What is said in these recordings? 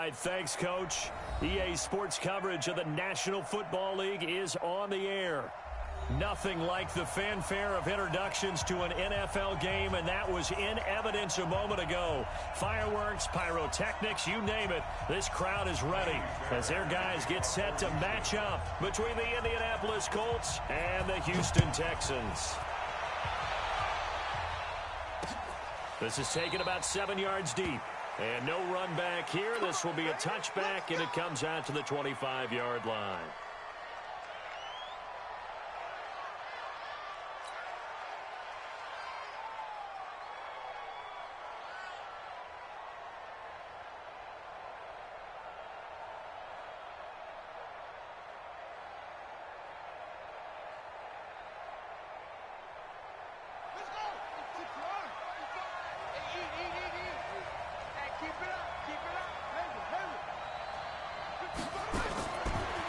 right, thanks, Coach. EA Sports coverage of the National Football League is on the air. Nothing like the fanfare of introductions to an NFL game, and that was in evidence a moment ago. Fireworks, pyrotechnics, you name it. This crowd is ready as their guys get set to match up between the Indianapolis Colts and the Houston Texans. This is taken about 7 yards deep. And no run back here. This will be a touchback, and it comes out to the 25-yard line.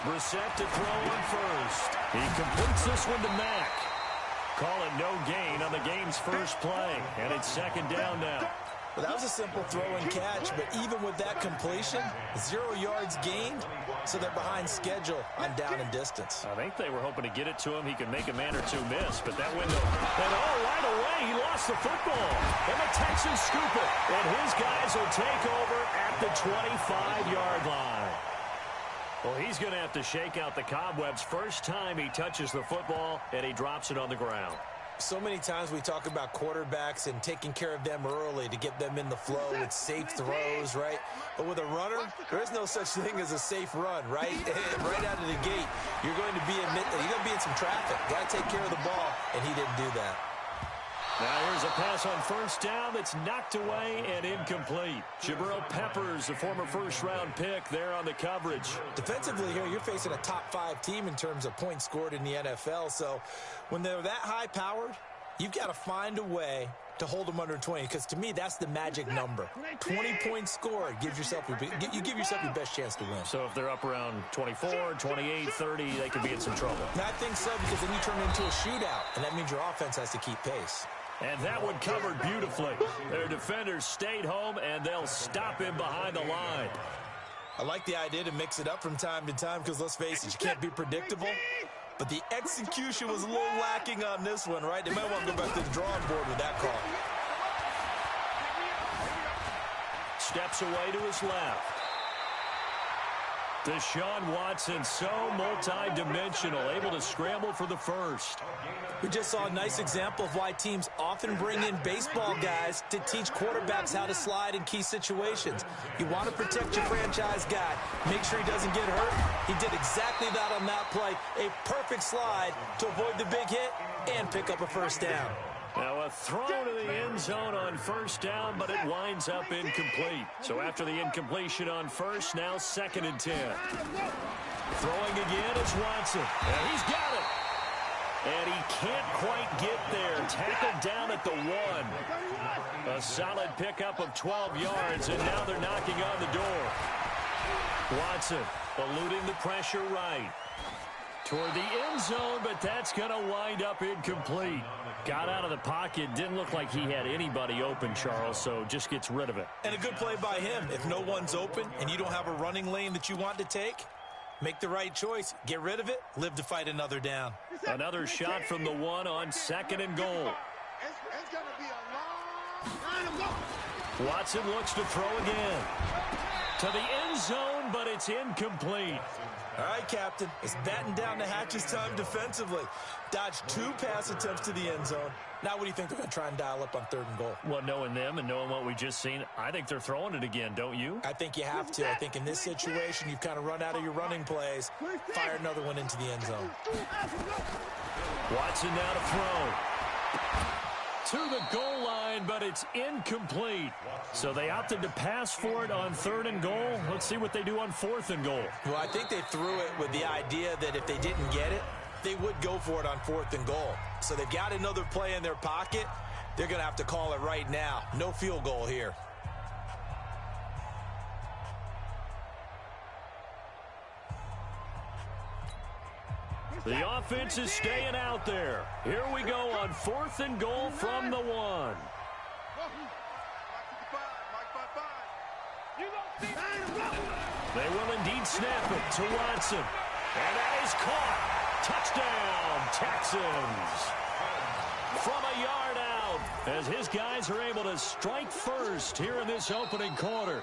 Brissett to throw on first. He completes this one to Mack. Call it no gain on the game's first play, and it's second down now. Well, that was a simple throw and catch, but even with that completion, 0 yards gained, so they're behind schedule on down and distance. I think they were hoping to get it to him. He could make a man or two miss, but that window, and right away, he lost the football. And the Texans scoop it, and his guys will take over at the 25-yard line. Well, he's going to have to shake out the cobwebs first time he touches the football, and he drops it on the ground. So many times we talk about quarterbacks and taking care of them early to get them in the flow with safe throws, right? But with a runner, there is no such thing as a safe run, right? Right out of the gate, you're going to be in some traffic. Got to take care of the ball, and he didn't do that. Now here's a pass on first down that's knocked away and incomplete. Jabril Peppers, the former first-round pick, there on the coverage. Defensively here, you're facing a top-5 team in terms of points scored in the NFL. So when they're that high-powered, you've got to find a way to hold them under 20, because to me, that's the magic number. 20 points scored, you give yourself your best chance to win. So if they're up around 24, 28, 30, they could be in some trouble. I think so, because then you turn it into a shootout, and that means your offense has to keep pace. And that one covered beautifully. Their defenders stayed home, and they'll stop him behind the line. I like the idea to mix it up from time to time, because let's face it, you can't be predictable. But the execution was a little lacking on this one, right? They might want to go back to the drawing board with that call. Steps away to his left. Deshaun Watson, so multi-dimensional, able to scramble for the first. We just saw a nice example of why teams often bring in baseball guys to teach quarterbacks how to slide in key situations. You want to protect your franchise guy. Make sure he doesn't get hurt. He did exactly that on that play. A perfect slide to avoid the big hit and pick up a first down. Now a throw to the end zone on first down, but it winds up incomplete. So after the incompletion on first, now 2nd and 10. Throwing again is Watson. And he's got it. And he can't quite get there. Tackled down at the 1. A solid pickup of 12 yards, and now they're knocking on the door. Watson eluding the pressure right. Toward the end zone, but that's going to wind up incomplete. Got out of the pocket. Didn't look like he had anybody open, Charles, so just gets rid of it. And a good play by him. If no one's open and you don't have a running lane that you want to take, make the right choice. Get rid of it. Live to fight another down. Another shot from the 1 on 2nd and goal. It's going to be a long time. Watson looks to throw again. To the end zone, but it's incomplete. All right, Captain. It's batten down the hatches time defensively. Dodged 2 pass attempts to the end zone. Now what do you think they're going to try and dial up on 3rd and goal? Well, knowing them and knowing what we just seen, I think they're throwing it again, don't you? I think you have to. I think in this situation, you've kind of run out of your running plays. Fire another one into the end zone. Watson now to throw. To the goal line, but it's incomplete. So they opted to pass for it on 3rd and goal. Let's see what they do on 4th and goal. Well, I think they threw it with the idea that if they didn't get it, they would go for it on 4th and goal. So they've got another play in their pocket. They're going to have to call it right now. No field goal here. The offense is staying out there. Here we go on 4th and goal from the 1. They will indeed snap it to Watson. And that is caught. Touchdown, Texans. From a yard out, as his guys are able to strike first here in this opening quarter.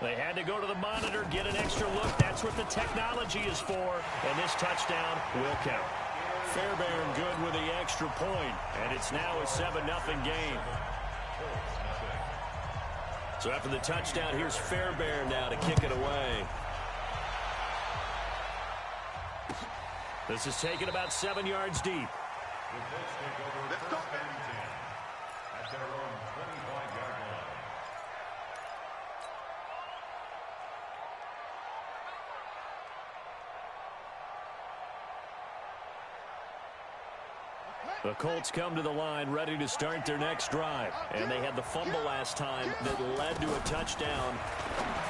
They had to go to the monitor, get an extra look. That's what the technology is for. And this touchdown will count. Fairbairn good with the extra point, and it's now a 7-0 game. So after the touchdown, here's Fairbairn now to kick it away. This is taken about 7 yards deep. Let's go. At their own 25-yard line. The Colts come to the line ready to start their next drive. And they had the fumble last time that led to a touchdown.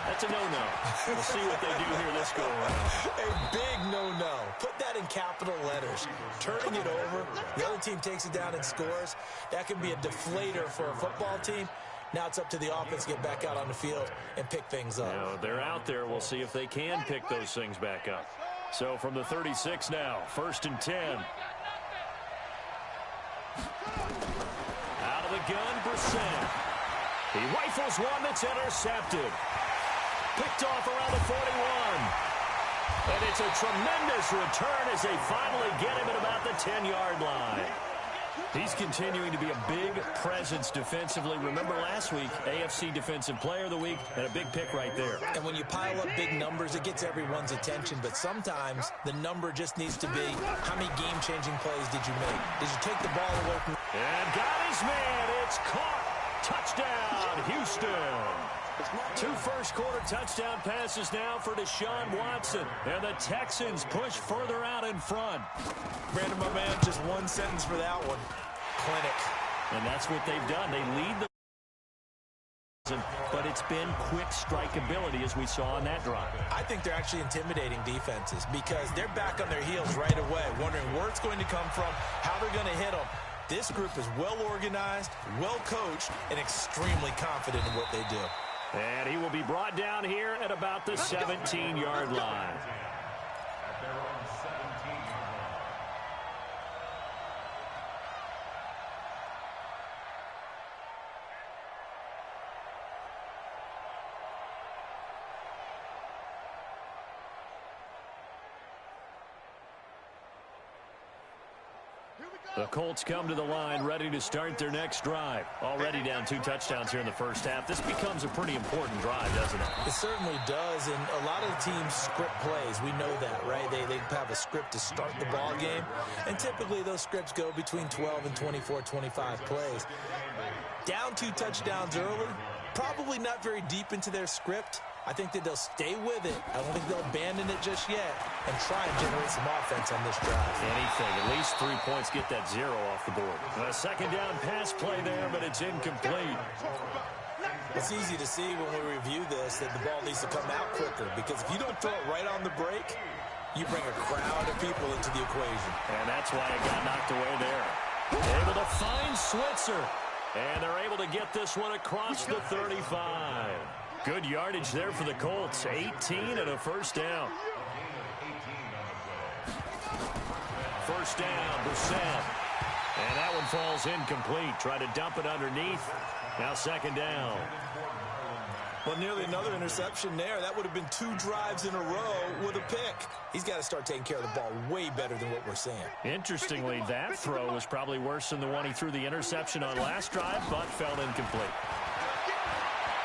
That's a no-no. We'll see what they do here this go-around. A big no-no. Put that in capital letters. Turning it over, the other team takes it down and scores. That can be a deflator for a football team. Now it's up to the offense to get back out on the field and pick things up. Now, they're out there. We'll see if they can pick those things back up. So from the 36 now, 1st and 10. Out of the gun, Brissett. He rifles one that's intercepted. Picked off around the 41. And it's a tremendous return as they finally get him at about the 10-yard line. He's continuing to be a big presence defensively. Remember last week, AFC Defensive Player of the Week, and a big pick right there. And when you pile up big numbers, it gets everyone's attention. But sometimes the number just needs to be, how many game-changing plays did you make? Did you take the ball away from... And got his man. It's caught. Touchdown, Houston. 2 first-quarter touchdown passes now for Deshaun Watson. And the Texans push further out in front. Brandon, my man, just one sentence for that one. Clinic. And that's what they've done. They lead the season, but it's been quick strikeability as we saw on that drive. I think they're actually intimidating defenses because they're back on their heels right away, wondering where it's going to come from, how they're going to hit them. This group is well organized, well coached, and extremely confident in what they do. And he will be brought down here at about the 17-yard line. At their own 17-yard line. The Colts come to the line ready to start their next drive. Already down 2 touchdowns here in the first half. This becomes a pretty important drive, doesn't it? It certainly does, and a lot of the teams script plays. We know that, right? They have a script to start the ball game, and typically those scripts go between 12 and 24, 25 plays. Down 2 touchdowns early, probably not very deep into their script. I think that they'll stay with it. I don't think they'll abandon it just yet and try and generate some offense on this drive. Anything. At least 3 points. Get that 0 off the board. A second down pass play there, but it's incomplete. It's easy to see when we review this that the ball needs to come out quicker because if you don't throw it right on the break, you bring a crowd of people into the equation. And that's why it got knocked away there. Able to find Switzer. And they're able to get this one across the 35. Good yardage there for the Colts. 18 and a first down. First down, Brissett. And that one falls incomplete. Try to dump it underneath. Now second down. Well, nearly another interception there. That would have been 2 drives in a row with a pick. He's got to start taking care of the ball way better than what we're seeing. Interestingly, that throw was probably worse than the one he threw the interception on last drive, but fell incomplete.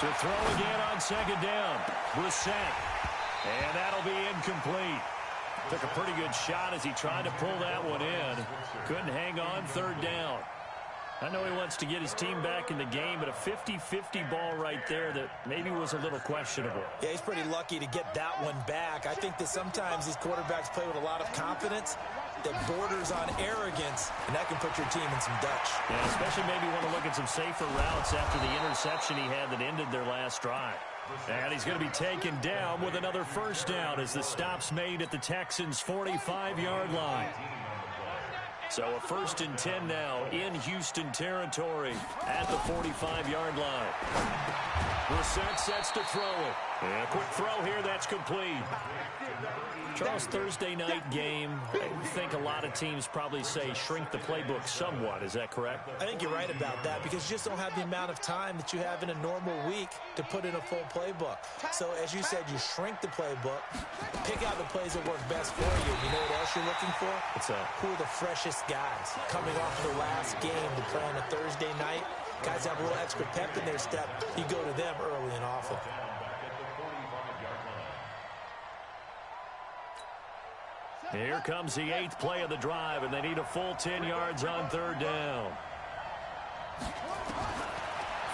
To throw again on second down, Brissett. And that'll be incomplete. Took a pretty good shot as he tried to pull that one in. Couldn't hang on, third down. I know he wants to get his team back in the game, but a 50-50 ball right there that maybe was a little questionable. Yeah, he's pretty lucky to get that one back. I think that sometimes these quarterbacks play with a lot of confidence that borders on arrogance, and that can put your team in some Dutch. Yeah, especially maybe want to look at some safer routes after the interception he had that ended their last drive. And he's going to be taken down with another first down as the stop's made at the Texans' 45-yard line. So a 1st and 10 now in Houston territory at the 45-yard line. Brissett sets to throw it. And a quick throw here, that's complete. Charles, Thursday night game, I think a lot of teams probably say shrink the playbook somewhat. Is that correct? I think you're right about that because you just don't have the amount of time that you have in a normal week to put in a full playbook. So, as you said, you shrink the playbook, pick out the plays that work best for you. You know what else you're looking for? What's that? Who are the freshest guys coming off the last game to play on a Thursday night? Guys have a little extra pep in their step. You go to them early and often. Here comes the 8th play of the drive, and they need a full 10 yards on 3rd down.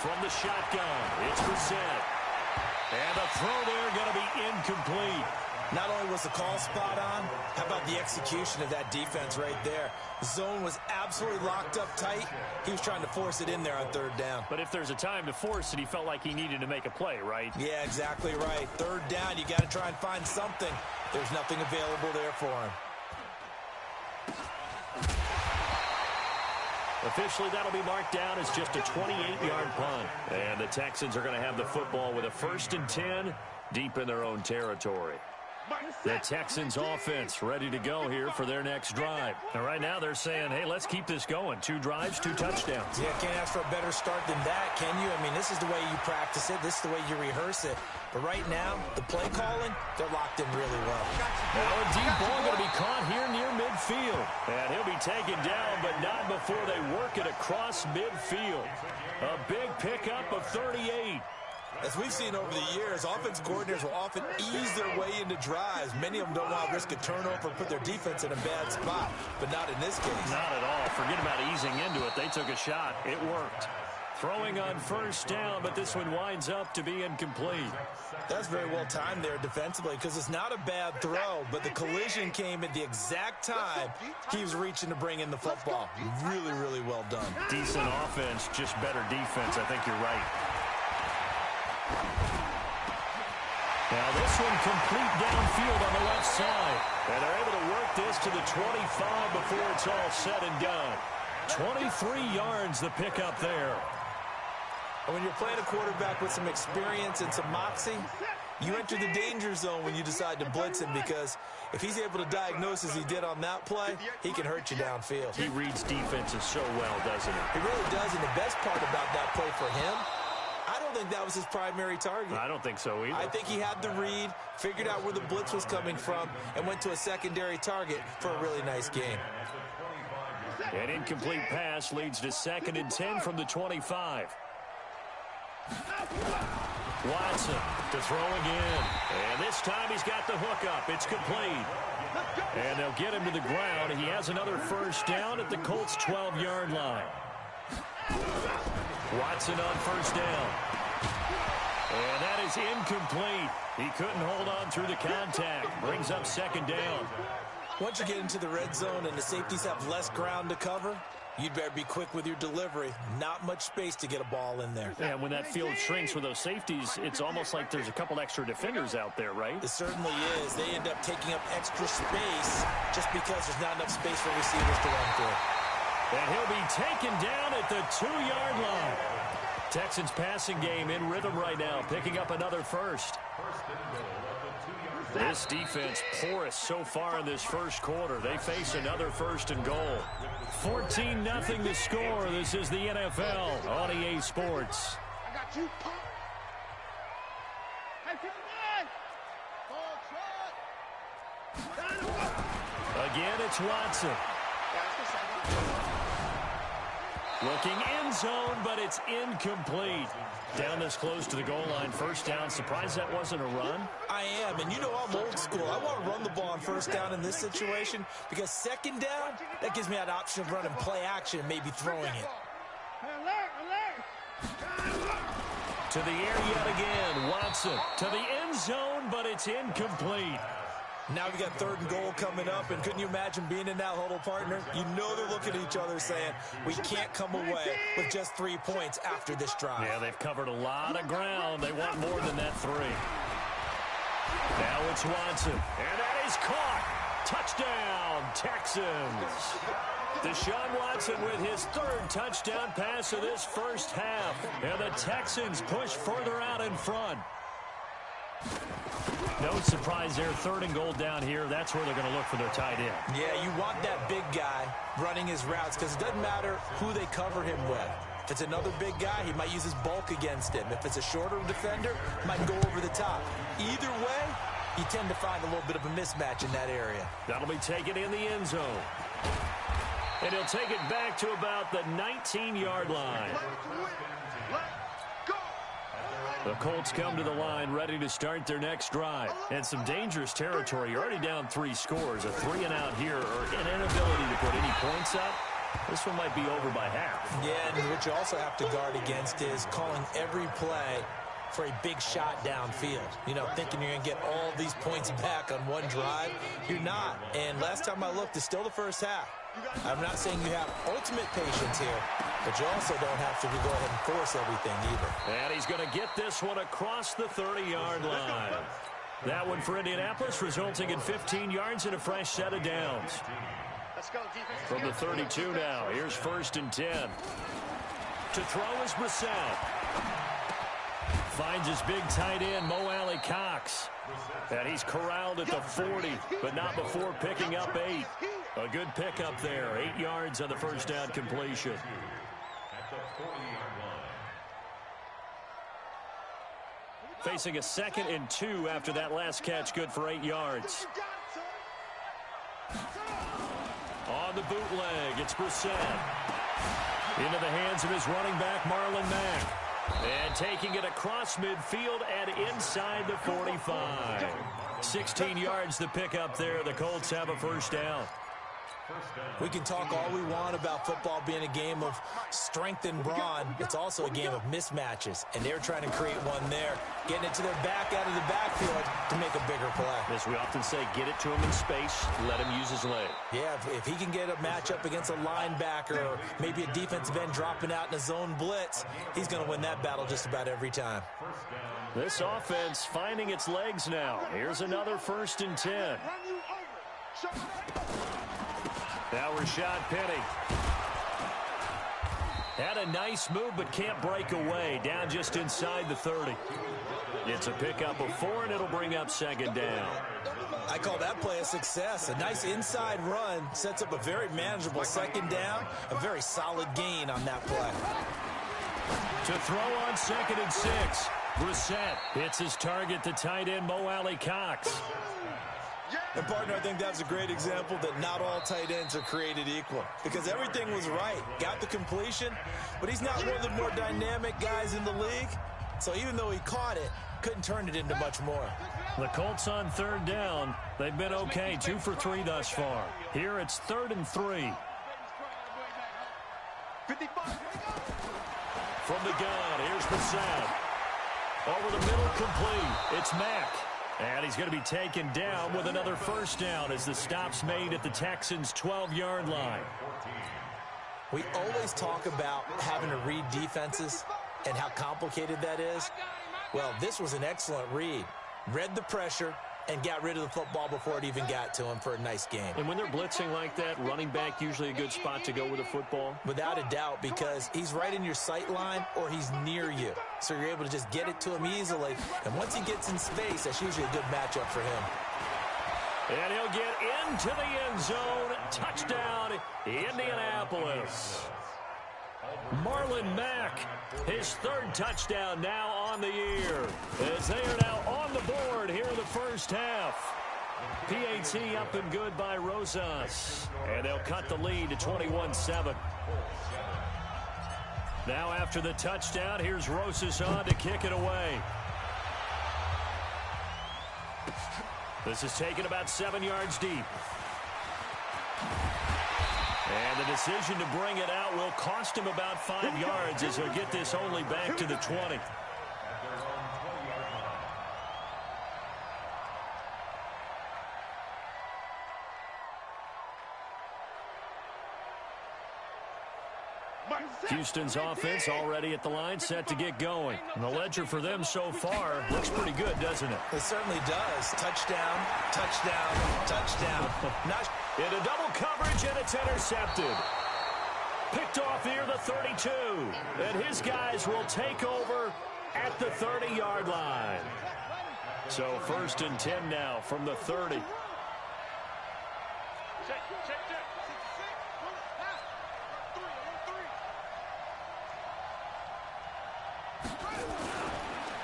From the shotgun, it's Brissett. And the throw there going to be incomplete. Not only was the call spot on, how about the execution of that defense right there? Zone was absolutely locked up tight. He was trying to force it in there on 3rd down. But if there's a time to force it, he felt like he needed to make a play, right? Yeah, exactly right. 3rd down, you got to try and find something. There's nothing available there for him. Officially, that'll be marked down as just a 28-yard punt. And the Texans are going to have the football with a 1st and 10 deep in their own territory. The Texans offense ready to go here for their next drive. And right now they're saying, hey, let's keep this going. 2 drives, 2 touchdowns. Yeah, can't ask for a better start than that, can you? I mean, this is the way you practice it. This is the way you rehearse it. But right now, the play calling, they're locked in really well. Now a deep ball going to be caught here near midfield. And he'll be taken down, but not before they work it across midfield. A big pickup of 38. As we've seen over the years, offense coordinators will often ease their way into drives. Many of them don't want to risk a turnover and put their defense in a bad spot, but not in this case. Not at all. Forget about easing into it. They took a shot. It worked. Throwing on 1st down, but this one winds up to be incomplete. That's very well timed there defensively because it's not a bad throw, but the collision came at the exact time he was reaching to bring in the football. Really, really well done. Decent offense, just better defense. I think you're right. Now this one complete downfield on the left side. And they're able to work this to the 25 before it's all said and done. 23 yards the pickup there. And when you're playing a quarterback with some experience and some moxie, you enter the danger zone when you decide to blitz him because if he's able to diagnose as he did on that play, he can hurt you downfield. He reads defenses so well, doesn't he? He really does, and the best part about that play for him, I don't think that was his primary target. I don't think so either. I think he had the read, figured out where the blitz was coming from, and went to a secondary target for a really nice game. An incomplete pass leads to 2nd and 10 from the 25. Watson to throw again. And this time he's got the hook up. It's complete. And they'll get him to the ground. He has another 1st down at the Colts' 12-yard line. Watson on 1st down. And that is incomplete. He couldn't hold on through the contact. Brings up 2nd down. Once you get into the red zone and the safeties have less ground to cover, you'd better be quick with your delivery. Not much space to get a ball in there. Yeah, when that field shrinks with those safeties, it's almost like there's a couple extra defenders out there, right? It certainly is. They end up taking up extra space just because there's not enough space for receivers to run through. And he'll be taken down at the 2-yard line. Texans passing game in rhythm right now, picking up another 1st. This defense porous so far in this first quarter. They face another 1st and goal. 14-0 the score. This is the NFL on EA Sports. I got you. Hey, Again, it's Watson. Looking end zone, but it's incomplete. Down this close to the goal line, 1st down. Surprised that wasn't a run? I am, and you know I'm old school. I want to run the ball on 1st down in this situation because 2nd down, that gives me that option of running play action and maybe throwing it. To the air yet again, Watson. To the end zone, but it's incomplete. Now we got 3rd and goal coming up, and couldn't you imagine being in that huddle, partner? You know they're looking at each other saying, we can't come away with just 3 points after this drive. Yeah, they've covered a lot of ground. They want more than that 3. Now it's Watson, and that is caught. Touchdown, Texans. Deshaun Watson with his third touchdown pass of this first half. And the Texans push further out in front. No surprise there, 3rd and goal down here. That's where they're going to look for their tight end. Yeah, you want that big guy running his routes because it doesn't matter who they cover him with. If it's another big guy, he might use his bulk against him. If it's a shorter defender, he might go over the top. Either way, you tend to find a little bit of a mismatch in that area. That'll be taken in the end zone. And he'll take it back to about the 19-yard line. The Colts come to the line ready to start their next drive. And some dangerous territory. You're already down 3 scores. A 3-and-out here or an inability to put any points up. This one might be over by half. Yeah, and what you also have to guard against is calling every play for a big shot downfield. You know, thinking you're going to get all these points back on one drive. You're not. And last time I looked, it's still the first half. I'm not saying you have ultimate patience here, but you also don't have to go ahead and force everything either. And he's going to get this one across the 30-yard line. That one for Indianapolis, resulting in 15 yards and a fresh set of downs. From the 32 now, here's 1st and 10. To throw is Brissett. Finds his big tight end, Mo Alley-Cox. And he's corralled at the 40, but not before picking up 8. A good pickup there, 8 yards on the first down completion. Facing a 2nd and 2 after that last catch, good for 8 yards. On the bootleg, it's Brissett. Into the hands of his running back, Marlon Mack. And taking it across midfield and inside the 45. 16 yards to pick up there. The Colts have a first down. We can talk all we want about football being a game of strength and brawn. It's also a game of mismatches, and they're trying to create one there, getting it to their back out of the backfield to make a bigger play. As we often say, get it to him in space, let him use his leg. Yeah, if he can get a matchup against a linebacker or maybe a defensive end dropping out in a zone blitz, he's going to win that battle just about every time. This offense finding its legs now. Here's another 1st and 10. Now Rashad Penny. Had a nice move, but can't break away. Down just inside the 30. It's a pickup of 4, and it'll bring up 2nd down. I call that play a success. A nice inside run sets up a very manageable 2nd down. A very solid gain on that play. To throw on 2nd and 6. Brissett hits his target, the tight end, Mo Alley-Cox. And, partner, I think that's a great example that not all tight ends are created equal. Because everything was right. Got the completion, but he's not one of the more dynamic guys in the league. So even though he caught it, couldn't turn it into much more. The Colts on 3rd down. They've been okay, 2 for 3 thus far. Here it's 3rd and 3. From the gun, here's Brissett. Over the middle, complete. It's Mack. And he's going to be taken down with another first down as the stop's made at the Texans' 12-yard line. We always talk about having to read defenses and how complicated that is. Well, this was an excellent read. Read the pressure and got rid of the football before it even got to him for a nice game. And when they're blitzing like that, running back usually a good spot to go with the football? Without a doubt, because he's right in your sight line or he's near you. So you're able to just get it to him easily. And once he gets in space, that's usually a good matchup for him. And he'll get into the end zone. Touchdown, Indianapolis. Marlon Mack, his 3rd touchdown now on the year, as they are now on the board here in the first half. PAT up and good by Rosas, and they'll cut the lead to 21-7. Now after the touchdown, here's Rosas on to kick it away. This is taken about 7 yards deep. And the decision to bring it out will cost him about 5 yards as he'll get this only back to the 20. Houston's offense already at the line, set to get going. And the ledger for them so far looks pretty good, doesn't it? It certainly does. Touchdown, touchdown, touchdown. Into double coverage, and it's intercepted. Picked off near the 32. And his guys will take over at the 30-yard line. So 1st and 10 now from the 30.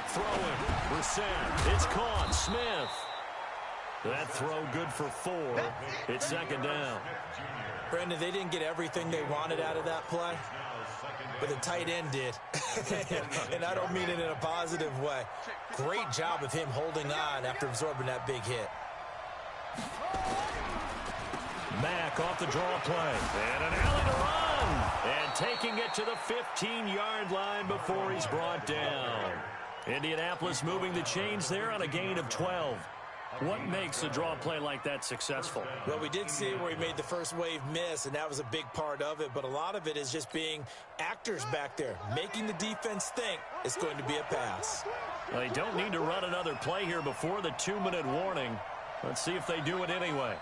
Throwing. Brissett. It's caught. Smith. That throw good for 4. It's 2nd down. Brandon, they didn't get everything they wanted out of that play, but the tight end did. And I don't mean it in a positive way. Great job of him holding on after absorbing that big hit. Mack off the draw play. And an alley to run. And taking it to the 15-yard line before he's brought down. Indianapolis moving the chains there on a gain of 12. What makes a draw play like that successful? Well, we did see where he made the first wave miss, and that was a big part of it. But a lot of it is just being actors back there, making the defense think it's going to be a pass. Well, they don't need to run another play here before the 2-minute warning. Let's see if they do it anyway.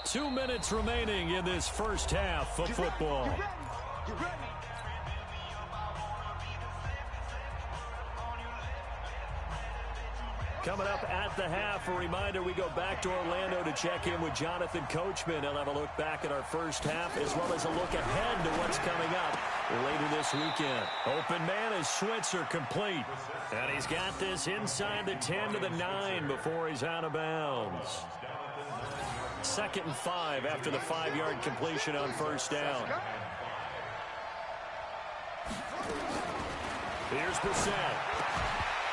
Two minutes remaining in this first half of football. Coming up at the half, a reminder, we go back to Orlando to check in with Jonathan Coachman. He'll have a look back at our first half as well as a look ahead to what's coming up later this weekend. Open man is Schweitzer, complete. And he's got this inside the 10 to the 9 before he's out of bounds. 2nd and 5 after the 5-yard completion on first down. Here's Brissett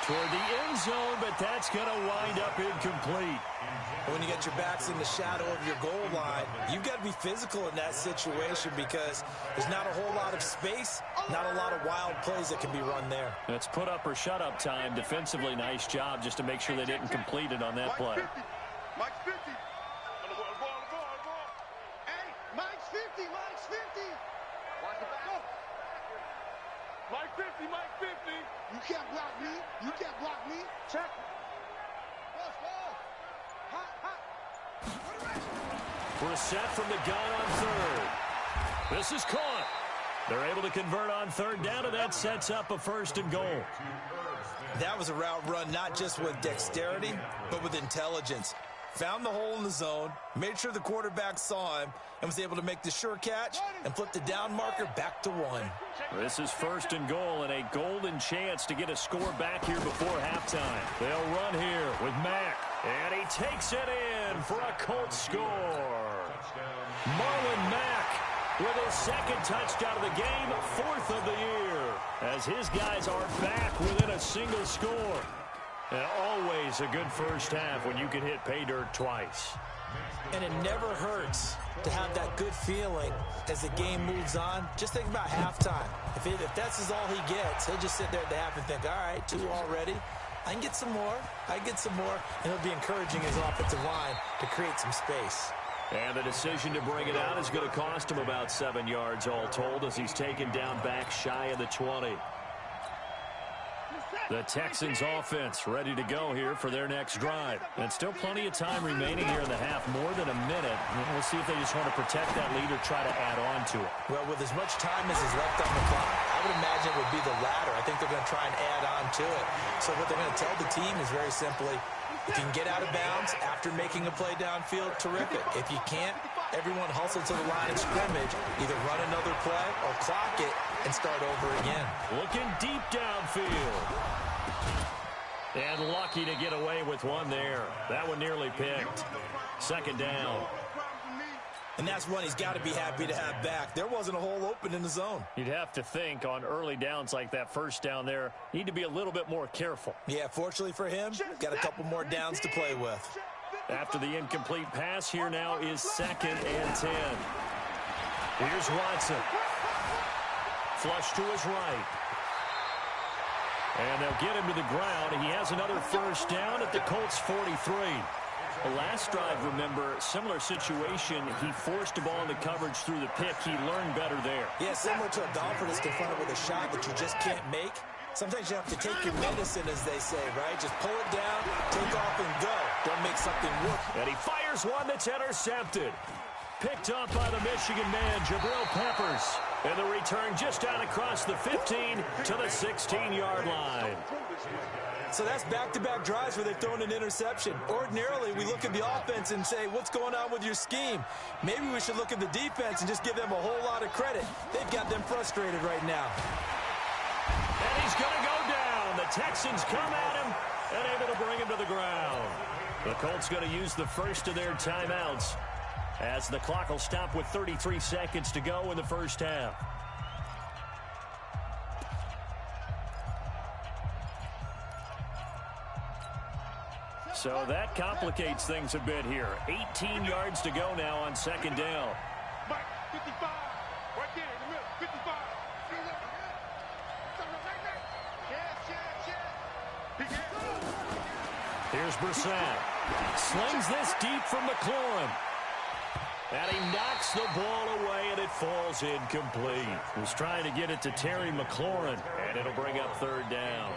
toward the end zone, but that's going to wind up incomplete. When you get your backs in the shadow of your goal line, you've got to be physical in that situation because there's not a whole lot of space, not a lot of wild plays that can be run there. It's put up or shut up time. Defensively, nice job just to make sure they didn't complete it on that play. Mike's 50. Hey, Mike's 50. Mike's 50. Watch the back. Go. Mike 50. Mike 50. You can't block me. You can't block me. Check. Let's go. Hot, hot. Brissett from the gun on third. This is caught. They're able to convert on third down, and that sets up a 1st and goal. That was a route run not just with dexterity, but with intelligence. Found the hole in the zone, made sure the quarterback saw him, and was able to make the sure catch and flip the down marker back to 1. This is 1st and goal and a golden chance to get a score back here before halftime. They'll run here with Mack, and he takes it in for a Colts score. Marlon Mack with his 2nd touchdown of the game, 4th of the year, as his guys are back within a single score. And always a good first half when you can hit pay dirt twice. And it never hurts to have that good feeling as the game moves on. Just think about halftime. If that's all he gets, he'll just sit there at the half and think, all right, 2 already. I can get some more. I can get some more. And he'll be encouraging his offensive line to create some space. And the decision to bring it out is going to cost him about 7 yards all told as he's taken down back shy of the 20. The Texans offense ready to go here for their next drive. And still plenty of time remaining here in the half, more than a minute. We'll see if they just want to protect that lead or try to add on to it. Well, with as much time as is left on the clock, I would imagine it would be the latter. I think they're going to try and add on to it. So what they're going to tell the team is very simply, if you can get out of bounds after making a play downfield, terrific. If you can't, everyone hustle to the line of scrimmage, either run another play or clock it and start over again. Looking deep downfield. And lucky to get away with one there. That one nearly picked. 2nd down. And that's one he's got to be happy to have back. There wasn't a hole open in the zone. You'd have to think on early downs like that first down there, need to be a little bit more careful. Yeah, fortunately for him, got a couple more downs to play with. After the incomplete pass, here now is 2nd and 10. Here's Watson. flush to his right. And they'll get him to the ground. He has another first down at the Colts 43. The last drive, remember, similar situation. He forced a ball into coverage through the pick. He learned better there. Yeah, similar to a golfer that's confronted with a shot that you just can't make. Sometimes you have to take your medicine, as they say, right? Just pull it down, take off, and go. Don't make something work. And he fires one that's intercepted. Picked up by the Michigan man, Jabril Peppers. And the return just out across the 15 to the 16-yard line. So that's back-to-back drives where they've thrown an interception. Ordinarily, we look at the offense and say, what's going on with your scheme? Maybe we should look at the defense and just give them a whole lot of credit. They've got them frustrated right now. And he's going to go down. The Texans come at him and able to bring him to the ground. The Colts going to use the first of their timeouts as the clock will stop with 33 seconds to go in the first half. So that complicates things a bit here. 18 yards to go now on second down. Mike, 55. Right there in the middle, 55. Here's Brissett. Slings this deep from McLaurin. And he knocks the ball away, and it falls incomplete. Was trying to get it to Terry McLaurin, and it'll bring up third down.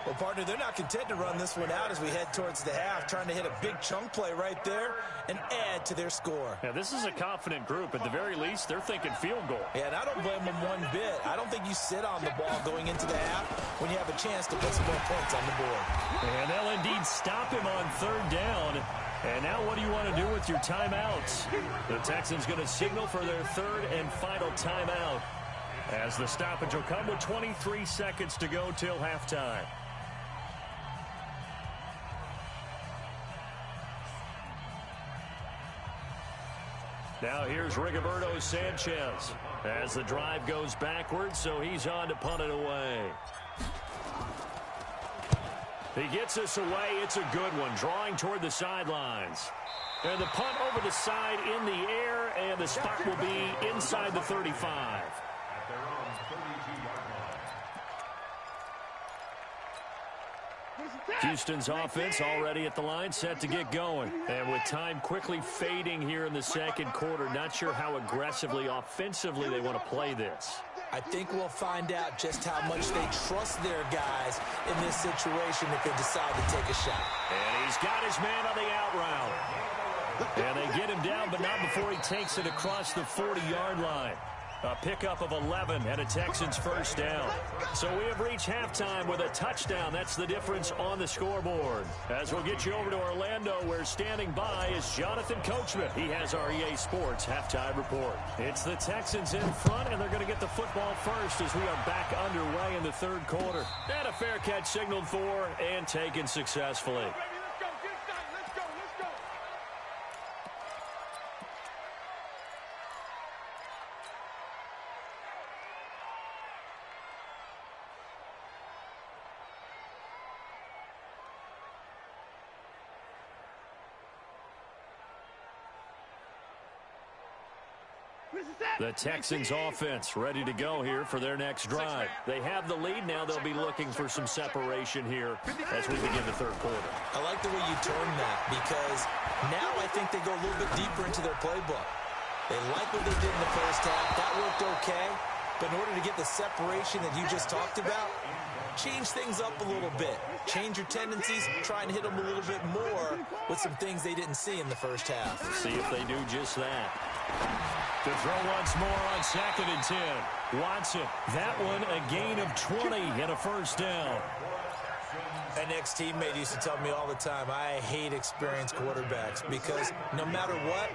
Well, partner, they're not content to run this one out as we head towards the half, trying to hit a big chunk play right there and add to their score. Now, this is a confident group. At the very least, they're thinking field goal. Yeah, and I don't blame them one bit. I don't think you sit on the ball going into the half when you have a chance to put some more points on the board. And they'll indeed stop him on third down. And now what do you want to do with your timeouts? The Texans going to signal for their third and final timeout as the stoppage will come with 23 seconds to go till halftime. Now here's Rigoberto Sanchez as the drive goes backwards, so he's on to punt it away. He gets us away. It's a good one, drawing toward the sidelines. And the punt over the side in the air, and the spot will be inside the 35. Houston's offense already at the line, set to get going. And with time quickly fading here in the second quarter, not sure how aggressively, offensively they want to play this. I think we'll find out just how much they trust their guys in this situation if they decide to take a shot. And he's got his man on the out route. And they get him down, but not before he takes it across the 40-yard line. A pickup of 11 and a Texans first down. So we have reached halftime with a touchdown. That's the difference on the scoreboard. As we'll get you over to Orlando, where standing by is Jonathan Coachman. He has our EA Sports halftime report. It's the Texans in front, and they're going to get the football first as we are back underway in the third quarter. And a fair catch signaled for and taken successfully. The Texans offense ready to go here for their next drive. They have the lead now. They'll be looking for some separation here as we begin the third quarter. I like the way you term that, because now I think they go a little bit deeper into their playbook. They like what they did in the first half. That worked okay. But in order to get the separation that you just talked about, change things up a little bit. Change your tendencies, try and hit them a little bit more with some things they didn't see in the first half. See if they do just that. To throw once more on second and 10. Watson, that one a gain of 20 and a first down. An ex-teammate used to tell me all the time, I hate experienced quarterbacks because no matter what,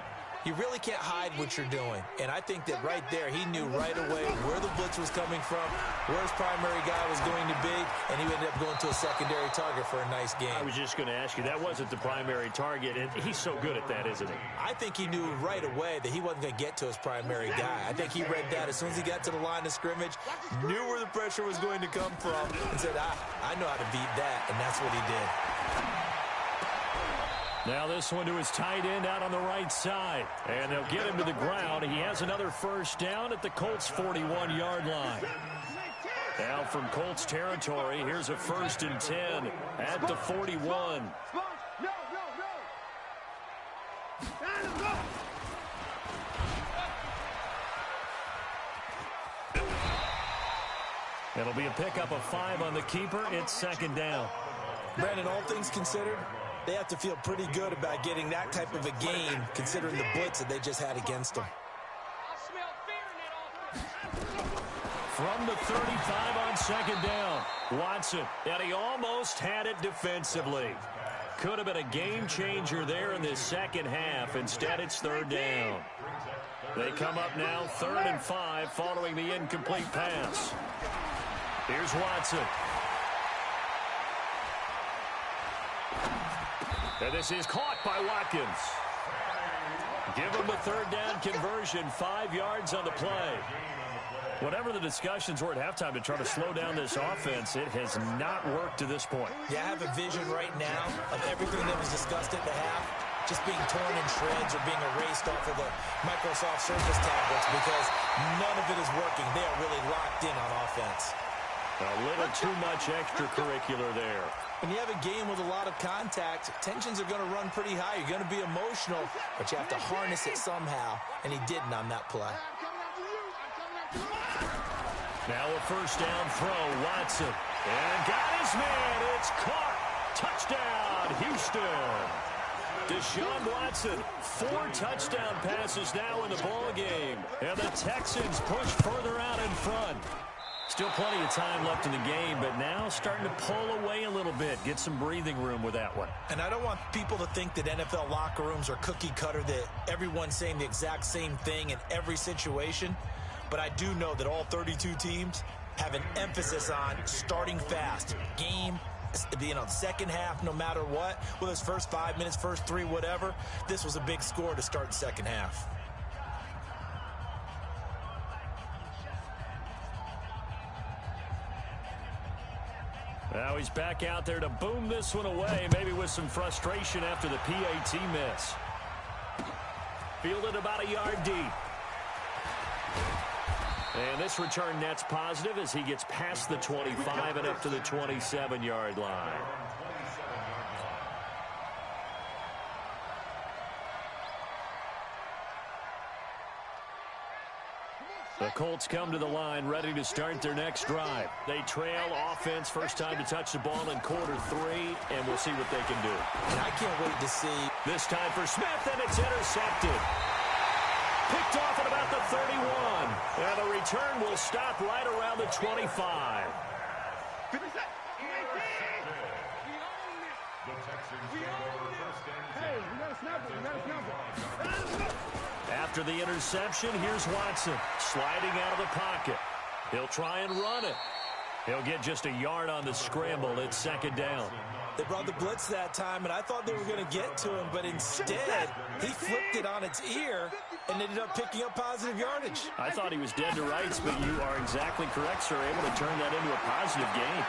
you really can't hide what you're doing. And I think that right there, he knew right away where the blitz was coming from, where his primary guy was going to be, and he ended up going to a secondary target for a nice game. I was just going to ask you, that wasn't the primary target, and he's so good at that, isn't he? I think he knew right away that he wasn't going to get to his primary guy. I think he read that as soon as he got to the line of scrimmage, knew where the pressure was going to come from, and said, I know how to beat that, and that's what he did. Now this one to his tight end out on the right side. And they'll get him to the ground. He has another first down at the Colts' 41-yard line. Now from Colts territory, here's a 1st and 10 at the 41. It'll be a pickup of 5 on the keeper. It's 2nd down. Brandon, all things considered, they have to feel pretty good about getting that type of a game, considering the blitz that they just had against them. From the 35 on 2nd down, Watson, and he almost had it defensively. Could have been a game changer there in this second half. Instead, it's 3rd down. They come up now 3rd and 5 following the incomplete pass. Here's Watson. And this is caught by Watkins. Give him the 3rd down conversion, 5 yards on the play. Whatever the discussions were at halftime to try to slow down this offense, it has not worked to this point. Yeah, I have a vision right now of everything that was discussed at the half just being torn in shreds or being erased off of the Microsoft Surface tablets because none of it is working. They are really locked in on offense. A little too much extracurricular there. When you have a game with a lot of contact, tensions are going to run pretty high. You're going to be emotional, but you have to harness it somehow, and he didn't on that play. Now a 1st down throw, Watson. And got his man. It's caught. Touchdown, Houston. Deshaun Watson, 4 touchdown passes now in the ballgame. And the Texans push further out in front. Still plenty of time left in the game, but now starting to pull away a little bit. Get some breathing room with that one. And I don't want people to think that NFL locker rooms are cookie cutter, that everyone's saying the exact same thing in every situation. But I do know that all 32 teams have an emphasis on starting fast. Game, second half, no matter what. Whether it's first 5 minutes, first 3, whatever. This was a big score to start the second half. Now he's back out there to boom this one away, maybe with some frustration after the PAT miss. Fielded about a yard deep. And this return net's positive as he gets past the 25 and up to the 27-yard line. The Colts come to the line ready to start their next drive. They trail offense, first time to touch the ball in quarter 3, and we'll see what they can do. And I can't wait to see. This time for Smith, and it's intercepted. Picked off at about the 31. And the return will stop right around the 25. After the interception, here's Watson sliding out of the pocket. He'll try and run it. He'll get just a yard on the scramble. It's 2nd down. They brought the blitz that time, and I thought they were going to get to him, but instead, he flipped it on its ear and ended up picking up positive yardage. I thought he was dead to rights, but you are exactly correct, sir. Able to turn that into a positive gain.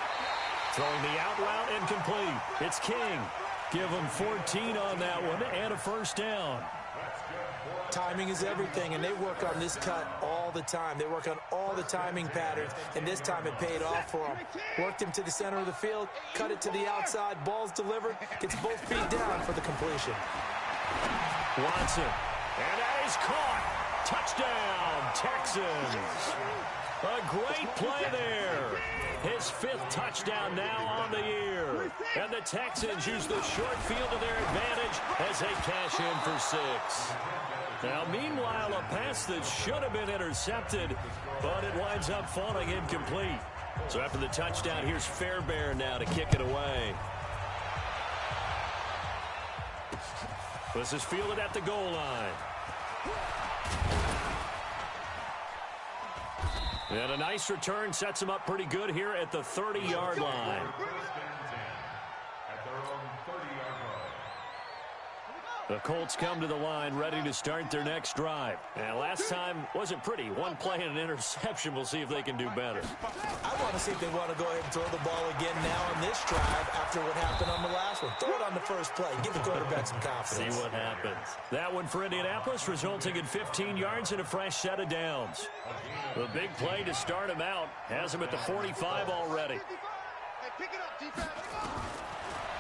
Throwing the out route incomplete. It's King. Give him 14 on that one and a first down. Timing is everything, and they work on this cut all the time. They work on all the timing patterns, and this time it paid off for them. Worked him to the center of the field, cut it to the outside, ball's delivered, gets both feet down for the completion. Watson, and that is caught. Touchdown, Texans. A great play there. His 5th touchdown now on the year. And the Texans use the short field to their advantage as they cash in for 6. Now, meanwhile, a pass that should have been intercepted, but it winds up falling incomplete. So after the touchdown, here's Fairbairn now to kick it away. This is fielded at the goal line. And a nice return sets him up pretty good here at the 30-yard line. The Colts come to the line ready to start their next drive. And last time wasn't pretty. One play and an interception. We'll see if they can do better. I want to see if they want to go ahead and throw the ball again now on this drive after what happened on the last one. Throw it on the first play. Give the quarterback some confidence. See what happens. That one for Indianapolis, resulting in 15 yards and a fresh set of downs. The big play to start him out has him at the 45 already.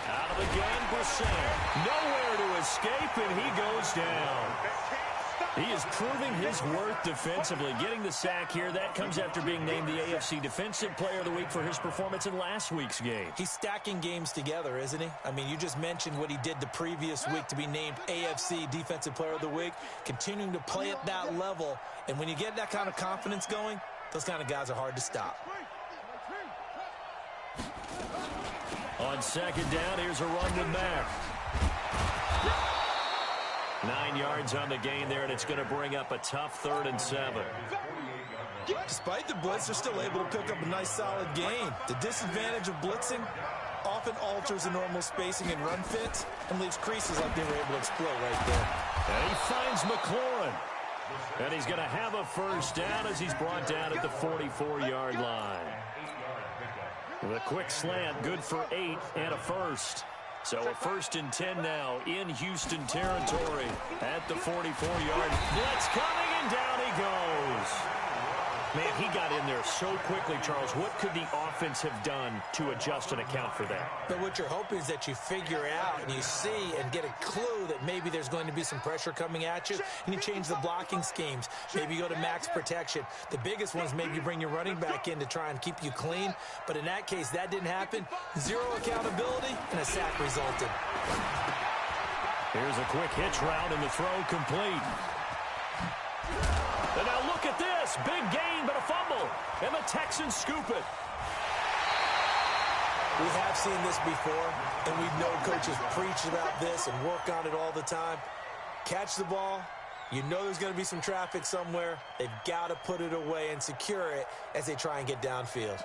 Out of the gun, Brissett. Nowhere to escape, and he goes down. He is proving his worth defensively. Getting the sack here, that comes after being named the AFC Defensive Player of the Week for his performance in last week's game. He's stacking games together, isn't he? I mean, you just mentioned what he did the previous week to be named AFC Defensive Player of the Week, continuing to play at that level. And when you get that kind of confidence going, those kind of guys are hard to stop. On second down, here's a run to Mack. 9 yards on the gain there, and it's going to bring up a tough 3rd and 7. Despite the blitz, they're still able to pick up a nice, solid gain. The disadvantage of blitzing often alters the normal spacing and run fits and leaves creases like they were able to exploit right there. And he finds McLaurin. And he's going to have a first down as he's brought down at the 44-yard line. The quick slant, good for 8 and a first. So a 1st and 10 now in Houston territory at the 44-yard. Blitz coming, and down he goes. Man, he got in there so quickly, Charles. What could the offense have done to adjust and account for that? But what you're hoping is that you figure out and you see and get a clue that maybe there's going to be some pressure coming at you, and you change the blocking schemes. Maybe you go to max protection. The biggest one is maybe you bring your running back in to try and keep you clean. But in that case, that didn't happen. Zero accountability, and a sack resulted. Here's a quick hitch route, and the throw complete. And now look at this. Big gain, but a fumble. And the Texans scoop it. We have seen this before, and we've known coaches preach about this and work on it all the time. Catch the ball. You know there's going to be some traffic somewhere. They've got to put it away and secure it as they try and get downfield.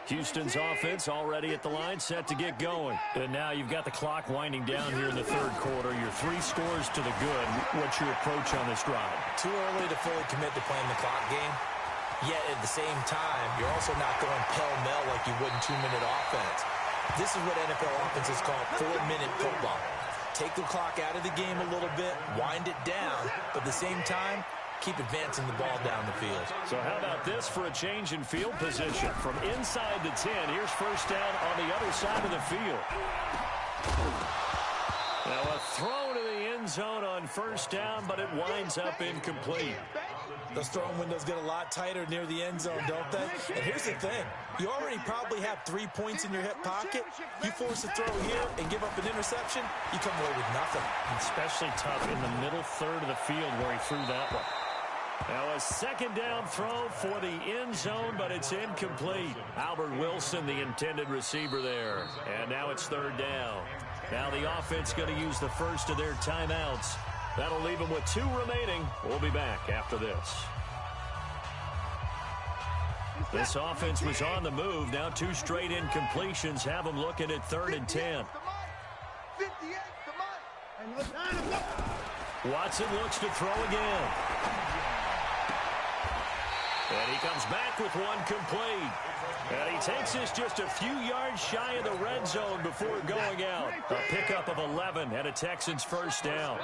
Houston's offense already at the line, set to get going. And now you've got the clock winding down here in the 3rd quarter. Your 3 scores to the good. What's your approach on this drive? Too early to fully commit to playing the clock game. Yet at the same time, you're also not going pell-mell like you would in 2-minute offense. This is what NFL offenses call 4-minute football. Take the clock out of the game a little bit, wind it down, but at the same time, keep advancing the ball down the field. So how about this for a change in field position? From inside the 10, here's first down on the other side of the field. Now a throw to the end zone on first down, but it winds up incomplete. Those throwing windows get a lot tighter near the end zone, don't they? And here's the thing. You already probably have 3 points in your hip pocket. You force a throw here and give up an interception, you come away with nothing. Especially tough in the middle 3rd of the field where he threw that one. Now a second down throw for the end zone, but it's incomplete. Albert Wilson, the intended receiver there. And now it's 3rd down. Now the offense going to use the first of their timeouts. That'll leave them with 2 remaining. We'll be back after this. This offense was on the move. Now 2 straight incompletions have them looking at 3rd and 10. Watson looks to throw again. And he comes back with one complete. And he takes this just a few yards shy of the red zone before going out. A pickup of 11 and a Texans first down.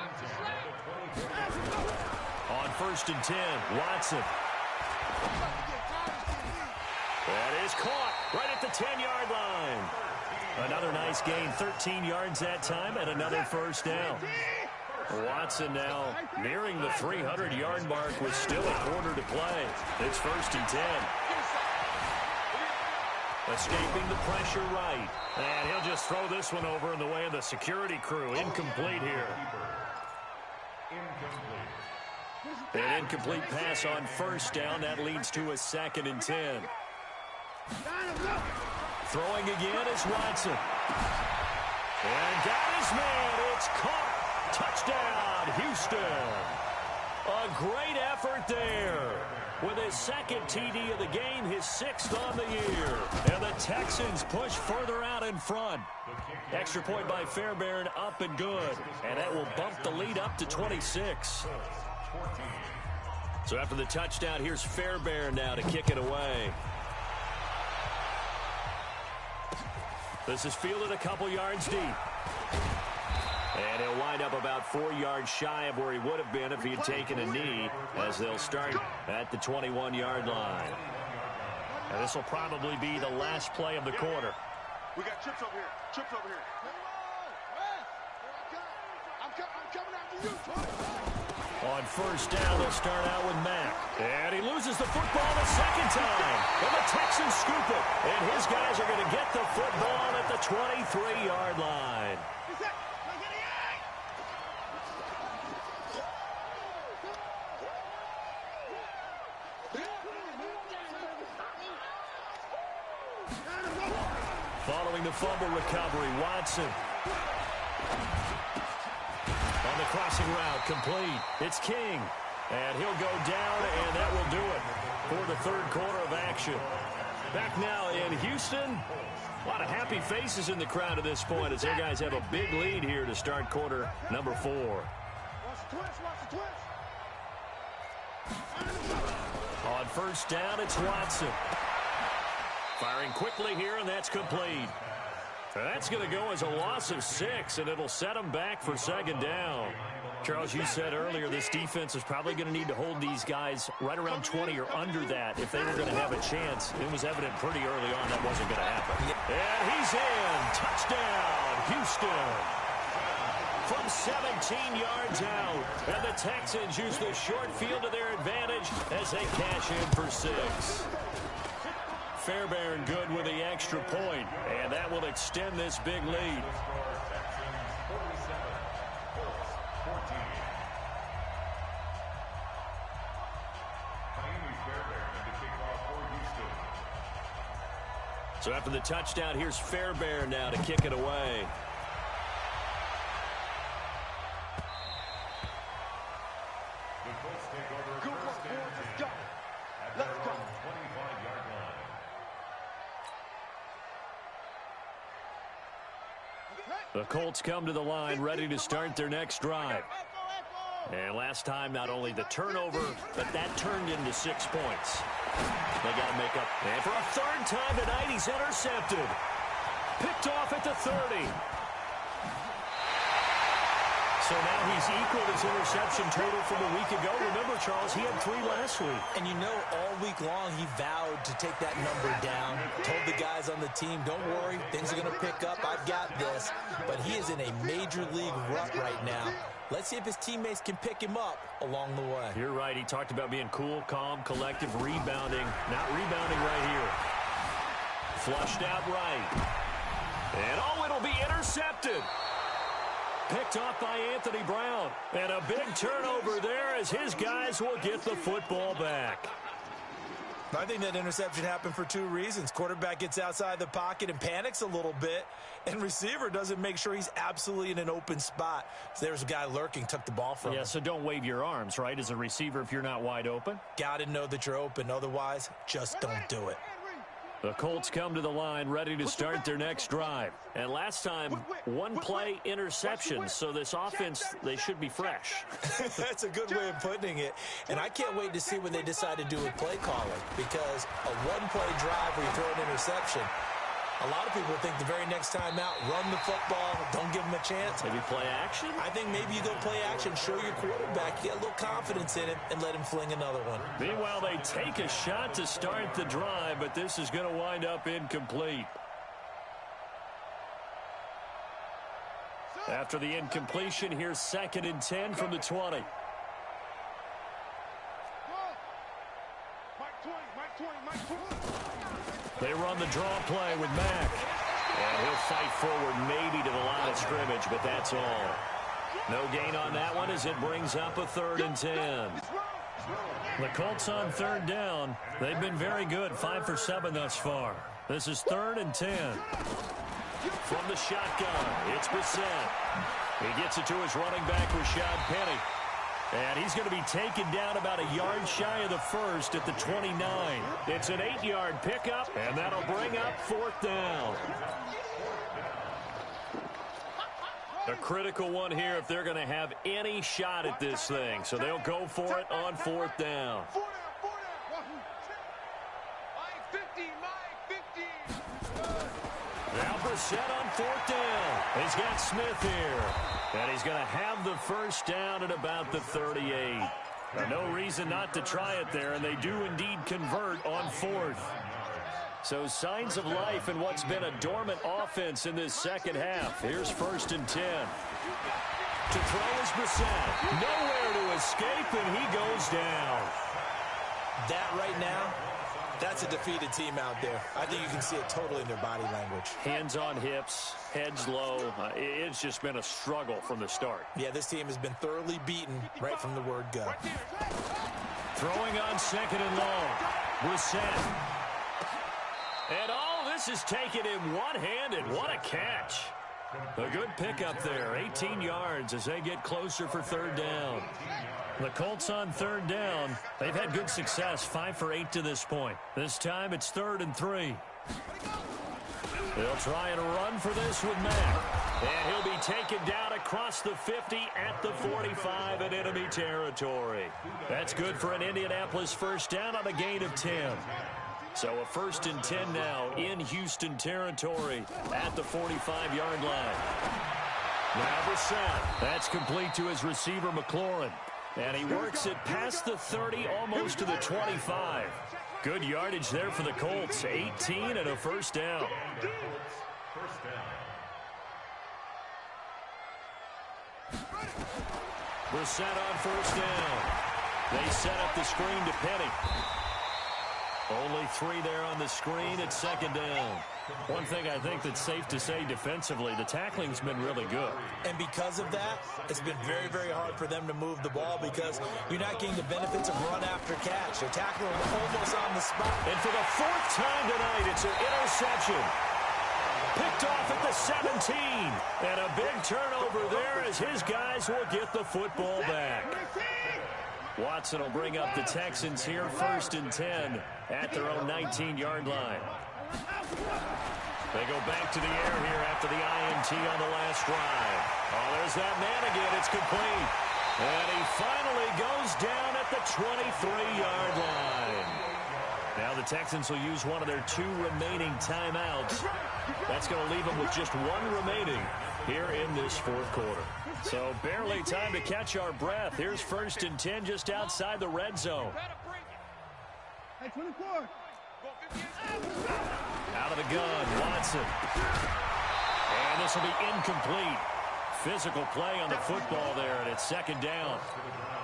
On 1st and 10, Watson. That is caught right at the 10-yard line. Another nice gain, 13 yards that time, and another first down. Watson now nearing the 300-yard mark with still a quarter to play. It's 1st and 10. Escaping the pressure right. And he'll just throw this one over in the way of the security crew. Incomplete here. An incomplete pass on first down. That leads to a 2nd and 10. Throwing again is Watson. And got his man. It's caught. Touchdown, Houston. A great effort there. with his second TD of the game, his 6th on the year. And the Texans push further out in front. Extra point by Fairbairn, up and good. And that will bump the lead up to 26. So after the touchdown, here's Fairbairn now to kick it away. This is fielded a couple yards deep. And he'll wind up about 4 yards shy of where he would have been if he had taken a knee, as they'll start at the 21-yard line. And this will probably be the last play of the quarter. We got chips over here. Chips over here. I'm coming after you, Troy. On first down, they'll start out with Mack. And he loses the football the second time. And the Texans scoop it. And his guys are going to get the football at the 23-yard line. Following the fumble recovery, Watson. On the crossing route, complete. It's King. And he'll go down, and that will do it for the third quarter of action. Back now in Houston. A lot of happy faces in the crowd at this point as their guys have a big lead here to start quarter number 4. Watch the twist, watch the twist. On first down, it's Watson. Firing quickly here, and that's complete. And that's going to go as a loss of 6, and it'll set them back for second down. Charles, you said earlier this defense is probably going to need to hold these guys right around 20 or under that if they were going to have a chance. It was evident pretty early on that wasn't going to happen. And he's in. Touchdown, Houston. From 17 yards out. And the Texans use the short field to their advantage as they cash in for 6. Fairbairn good with the extra point, and that will extend this big lead. So after the touchdown, here's Fairbairn now to kick it away. The Colts come to the line ready to start their next drive. And last time, not only the turnover, but that turned into 6 points. They got to make up. And for a third time tonight, he's intercepted. Picked off at the 30. So now he's equaled his interception total from a week ago. Remember, Charles, he had 3 last week. And you know, all week long, he vowed to take that number down. Told the guys on the team, don't worry, things are going to pick up. I've got this. But he is in a major league rut right now. Let's see if his teammates can pick him up along the way. You're right. He talked about being cool, calm, collective, rebounding. Not rebounding right here. Flushed out right. And oh, it'll be intercepted. Picked off by Anthony Brown. And a big turnover there as his guys will get the football back. I think that interception happened for 2 reasons. Quarterback gets outside the pocket and panics a little bit, and receiver doesn't make sure he's absolutely in an open spot. So there's a guy lurking, took the ball from him. Yeah, so don't wave your arms, right, as a receiver if you're not wide open. Got to know that you're open. Otherwise, just don't do it. The Colts come to the line ready to start their next drive. And last time, 1 play interception. So this offense, they should be fresh. That's a good way of putting it. And I can't wait to see what they decide to do with play calling. Because a 1-play drive where you throw an interception, a lot of people think the very next time out, run the football, don't give them a chance. Maybe play action? I think maybe you go play action, show your quarterback, get a little confidence in him, and let him fling another one. Meanwhile, they take a shot to start the drive, but this is going to wind up incomplete. After the incompletion, here's 2nd and 10 from the 20. They run the draw play with Mack. And he'll fight forward maybe to the line of scrimmage, but that's all. No gain on that one as it brings up a 3rd and 10. The Colts on 3rd down. They've been very good, 5 for 7 thus far. This is 3rd and 10. From the shotgun, it's Brissett. He gets it to his running back, Rashad Penny. And he's going to be taken down about a yard shy of the first at the 29. It's an 8-yard pickup, and that'll bring up 4th down. A critical one here if they're going to have any shot at this thing. So they'll go for it on 4th down. Now Brissett on 4th down. He's got Smith here. And he's going to have the first down at about the 38. No reason not to try it there, and they do indeed convert on 4th. So signs of life in what's been a dormant offense in this second half. Here's 1st and 10. To throw is Brissett. Nowhere to escape, and he goes down. That right now, that's a defeated team out there. I think you can see it totally in their body language. Hands on hips, heads low. It's just been a struggle from the start. Yeah, this team has been thoroughly beaten right from the word go. Throwing on 2nd and long. Brissett. And all this is taken in one-handed. What a catch. A good pickup there. 18 yards as they get closer for 3rd down. The Colts on 3rd down. They've had good success, 5 for 8 to this point. This time it's 3rd and 3. They'll try and run for this with Mack. And he'll be taken down across the 50 at the 45 in enemy territory. That's good for an Indianapolis first down on a gain of 10. So a 1st and 10 now in Houston territory at the 45-yard line. Now Brissett. That's complete to his receiver, McLaurin. And he works it past the 30, almost to the 25. Good yardage there for the Colts. 18 and a first down. Brissett on 1st down. They set up the screen to Penny. Only 3 there on the screen at 2nd down. One thing I think that's safe to say defensively, the tackling's been really good. And because of that, it's been very, very hard for them to move the ball because you're not getting the benefits of run after catch. They're tackling almost on the spot. And for the 4th time tonight, it's an interception. Picked off at the 17. And a big turnover there as his guys will get the football back. Watson will bring up the Texans here, 1st and 10 at their own 19-yard line. They go back to the air here after the INT on the last drive. Oh, there's that man again. It's complete. And he finally goes down at the 23-yard line. Now the Texans will use one of their 2 remaining timeouts. That's going to leave them with just 1 remaining here in this 4th quarter. So barely time to catch our breath. Here's 1st and 10 just outside the red zone. Hey, 24. Out of the gun, Watson. And this will be incomplete. Physical play on the football there, and it's 2nd down.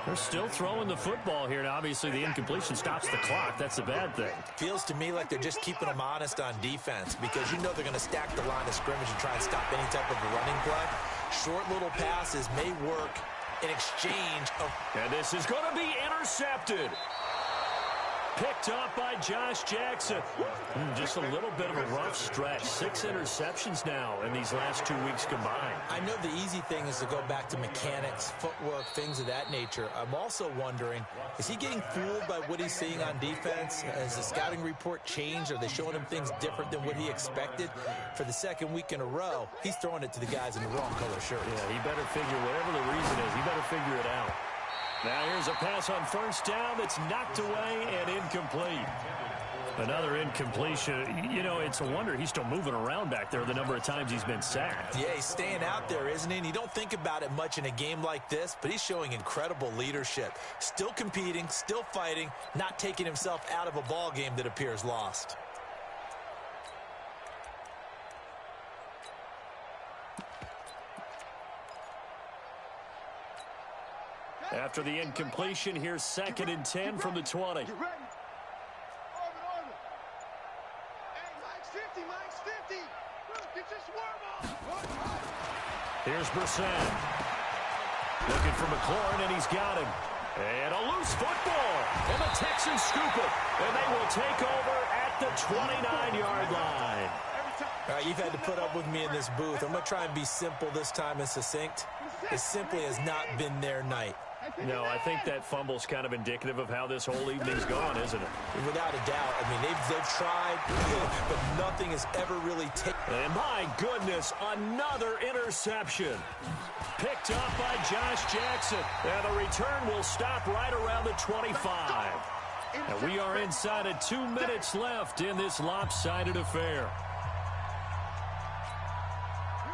They're still throwing the football here, and obviously the incompletion stops the clock. That's a bad thing. Feels to me like they're just keeping them honest on defense because you know they're going to stack the line of scrimmage and try and stop any type of a running play. Short little passes may work in exchange of... And this is going to be intercepted. Picked up by Josh Jackson. Just a little bit of a rough stretch. 6 interceptions now in these last 2 weeks combined. I know the easy thing is to go back to mechanics, footwork, things of that nature. I'm also wondering, is he getting fooled by what he's seeing on defense? Has the scouting report changed? Are they showing him things different than what he expected? For the 2nd week in a row, he's throwing it to the guys in the wrong color shirts. Yeah, he better figure, whatever the reason is, he better figure it out. Now here's a pass on 1st down that's knocked away and incomplete. Another incompletion. You know, it's a wonder he's still moving around back there the number of times he's been sacked. Yeah, he's staying out there, isn't he? And you don't think about it much in a game like this, but he's showing incredible leadership. Still competing, still fighting, not taking himself out of a ball game that appears lost. After the incompletion, here's 2nd and 10 from the 20. Get ready. Orbit. Hey, Mike's 50. Get your swerve on. Here's Brissett. Looking for McLaurin, and he's got him. And a loose football. And the Texans scoop it. And they will take over at the 29-yard line. All right, you've had to put up with me in this booth. I'm going to try and be simple this time and succinct. It simply has not been their night. No, I think that fumble's kind of indicative of how this whole evening's gone, isn't it? Without a doubt. I mean, they've tried, but nothing has ever really taken. And my goodness, another interception. Picked up by Josh Jackson. And the return will stop right around the 25. And we are inside of 2 minutes left in this lopsided affair.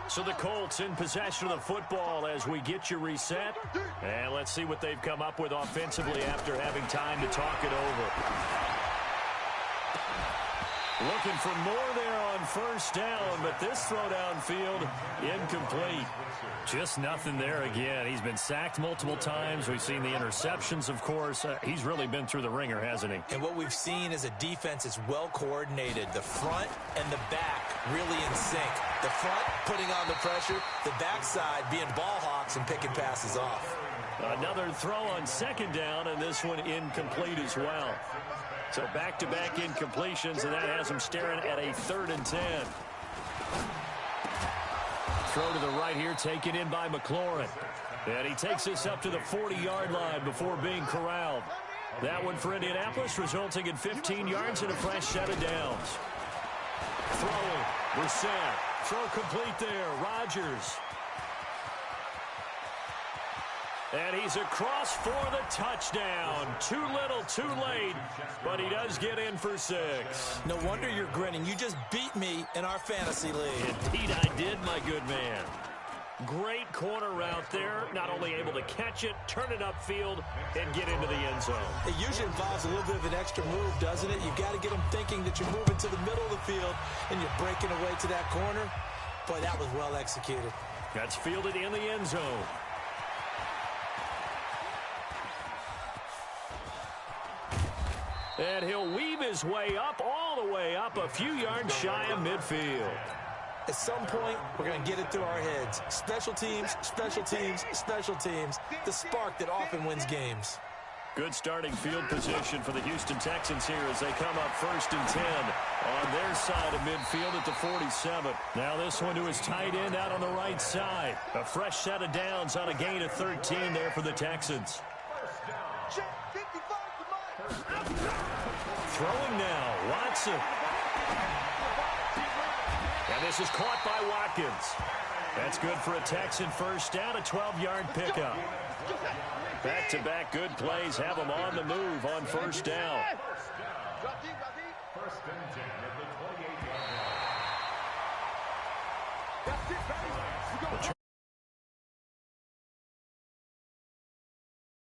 So the Colts in possession of the football as we get you reset. And let's see what they've come up with offensively after having time to talk it over. Looking for more there on first down, but this throw downfield incomplete. Just nothing there again. He's been sacked multiple times. We've seen the interceptions, of course. He's really been through the ringer, hasn't he? And what we've seen is a defense that's well coordinated. The front and the back really in sync. The front putting on the pressure, the backside being ball hawks and picking passes off. Another throw on second down, and this one incomplete as well. So back-to-back incompletions, and that has him staring at a 3rd and 10. Throw to the right here, taken in by McLaurin. And he takes this up to the 40-yard line before being corralled. That one for Indianapolis, resulting in 15 yards and a fresh set of downs. Throwing, Brissett. Throw complete there, Rodgers. And he's across for the touchdown. Too little, too late, but he does get in for 6. No wonder you're grinning. You just beat me in our fantasy league. Indeed I did, my good man. Great corner route there. Not only able to catch it, turn it upfield, and get into the end zone. It usually involves a little bit of an extra move, doesn't it? You've got to get them thinking that you're moving to the middle of the field, and you're breaking away to that corner. Boy, that was well executed. That's fielded in the end zone. And he'll weave his way up, all the way up, a few yards shy of midfield. At some point, we're going to get it through our heads. Special teams, special teams, special teams. The spark that often wins games. Good starting field position for the Houston Texans here as they come up 1st and 10 on their side of midfield at the 47. Now this one to his tight end out on the right side. A fresh set of downs on a gain of 13 there for the Texans. Throwing now, Watson. And this is caught by Watkins. That's good for a Texan first down, a 12-yard pickup. Back-to-back good plays have them on the move on first down. First and 10 at the 28-yard line.